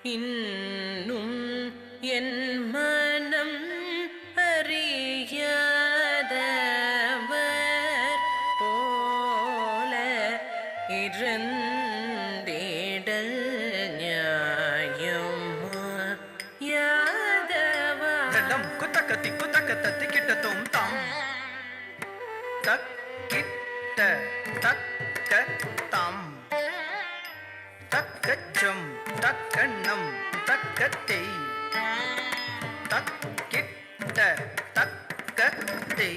இன்னும் என் மனம் அறியாதவர் போல இருந்திடல் நியாயமா யாதவா தடம் குத்தக்கத்தி குத்தக்கத்தி கிட்டத்தும் தாம் தக் கிட்ட தக்க தாம் தக்கச்சம் தக்கண்ணம் தக்கத்தை தக்கிட்ட தக்கத்தை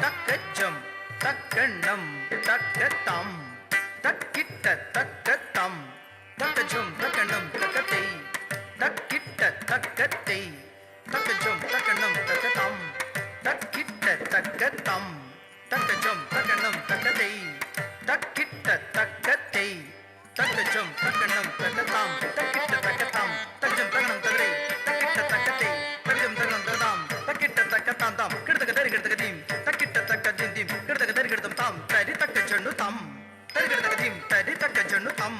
தக்கச்சம் தக்கண்ணம் தக்கத்தாம் தக்கிட்ட தக்கத்தாம் தக்கச்சம் தக்கண்ணம் தக்கத்தை தக்கிட்ட தக்கத்தை தக்கச்சம் தக்கண்ணம் தக்கத்தாம் தக்கிட்ட தக்கத்தாம் தக்கச்சம் தக்கண்ணம் தக்கத்தை தக்கிட்ட தக்கத்தை தக்கச்சம் தக்கண்ணம் தக்கத்தாம் தக்கிட்ட தக்கத்தாம் தக்கச்சம் தக்கண்ணம் தக்கத்தை தக்கிட்ட தக்கத்தை தக்கச்சம் தக்கண்ணம் தக்கத்தாம் தக்கிட்ட தக்கத்தாம் தாம் கிடத்தக்க தரி கிடத்தக்க தீம் தக்கிட்ட தக்க ஜிந்தீம் கிடத்தக்க தரி கிடத்தம் தாம் தரி தக்க ஜண்ணு தாம் தரி கிடத்தக்க தீம் தரி தக்க ஜண்ணு தாம்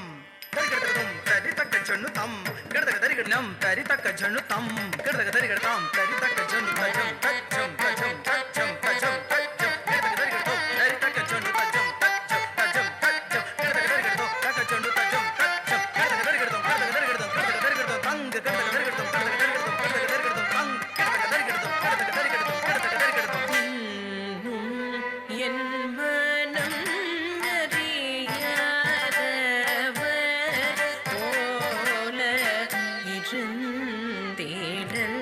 தரி கிடத்தக்க தரி தக்க ஜண்ணு தாம் கிடத்தக்க தரி கிடனம் தரி தக்க ஜண்ணு தாம் கிடத்தக்க தரி கிடத்தாம் தரி தக்க ஜண்ணு தஜம் தஜம் தஜம் தஜம் தஜம் தஜம் கிடத்தக்க தரி கிடத்தோ தரி தக்க ஜண்ணு தஜம் தஜம் தஜம் தஜம் கிடத்தக்க தரி கிடத்தோ தக்க ஜண்ணு தஜம் தஜம் கிடத்தக்க தரி கிடத்தோ கிடத்தக்க தரி கிடத்தோ கிடத்தக்க தரி கிடத்தோ தங்க கிடத்தக்க தரி கிடத்தோ கிடத்தக்க தரி கிடத்தோ கிடத்தக்க தரி கிடத்தோ தங்க கிடத்தக்க தரி கிடத்தோ கிடத்தக்க தரி கிடத்தோ கிடத்தக்க தரி கிடத்தோ இன்னும் என் மனம் அறியாதவர் போல இருந்திடல்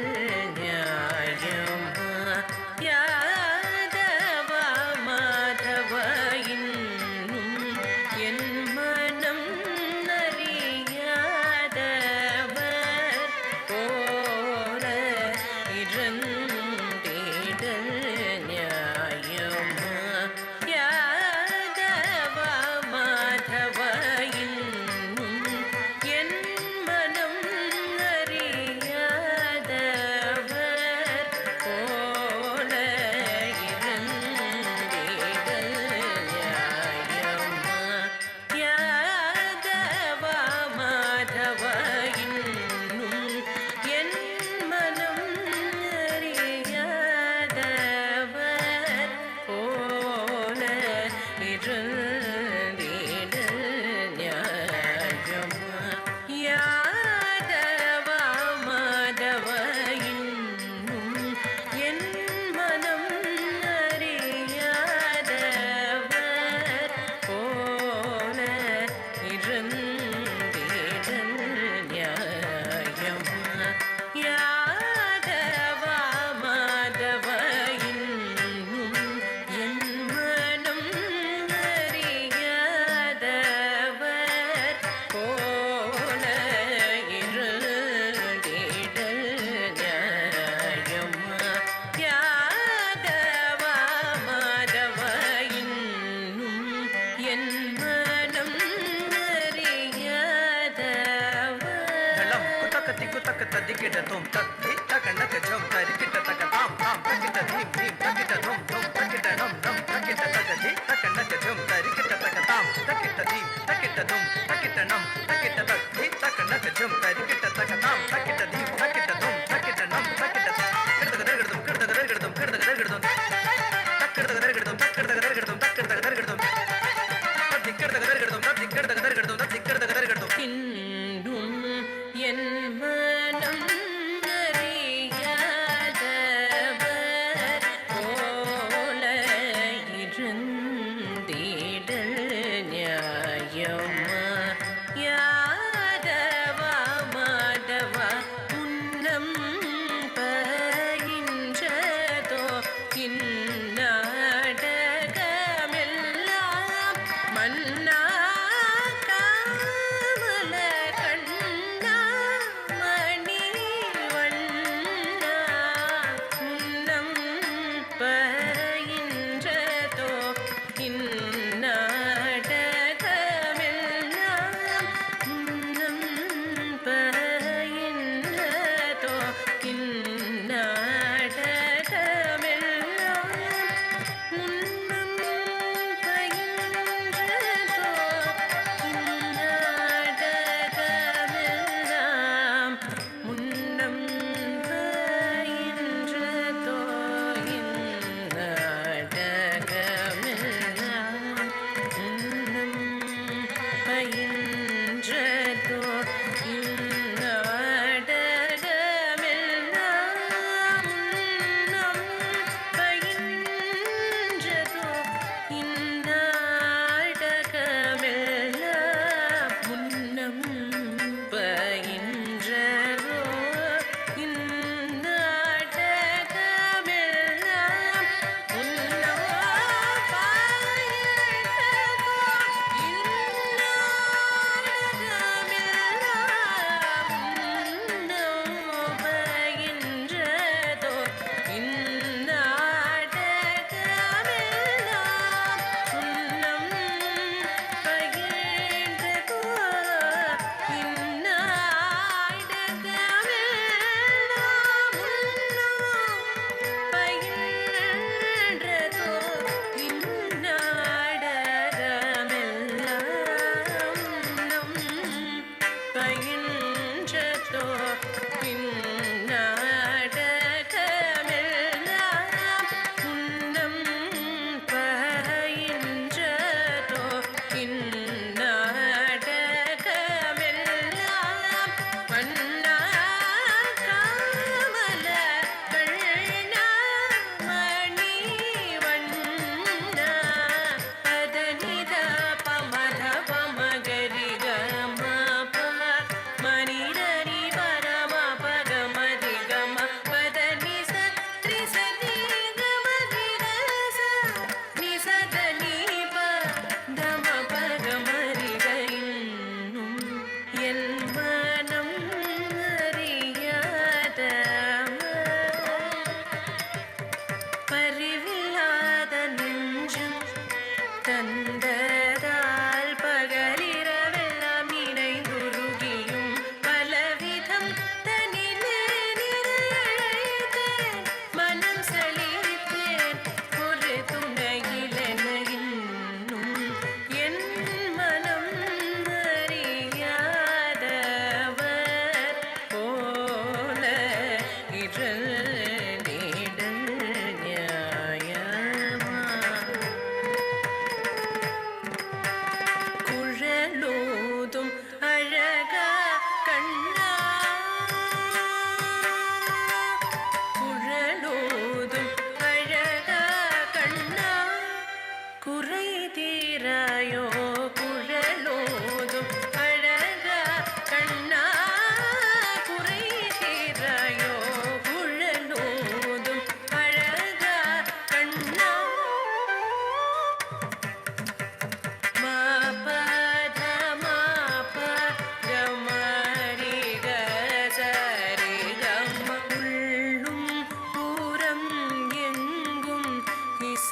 நியாயமா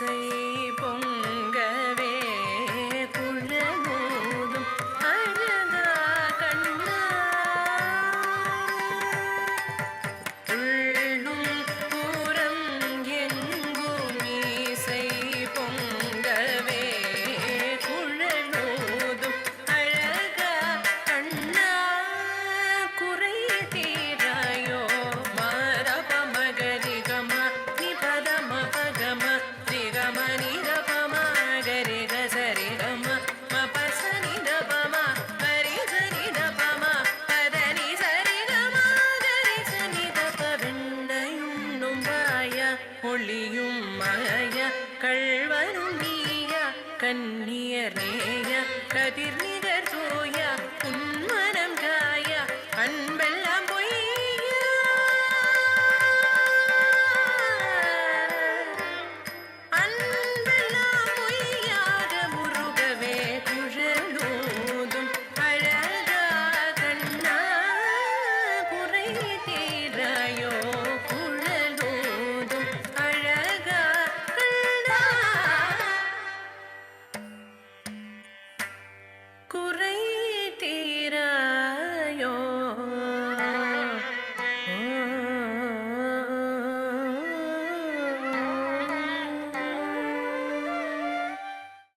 மீசை பொங்கவே குழலூதும் அழகா கண்ணா உள்ளும் புறம் எங்கும் மீசை பொங்கவே குழலூதும் அழகா கண்ணா குறை தீராயோ மரப மகரிகம நிபதம பகம ரிகம நிரபம கரிக சரிகம மபச நிரபம பரிச நிரபம பதனி சரிகம கரிச நிரப வெண்ணையுண்ணும் வாய ஒளியும் மாய கள்வனும் நீய கன்னியர் நேய கதிர் நிக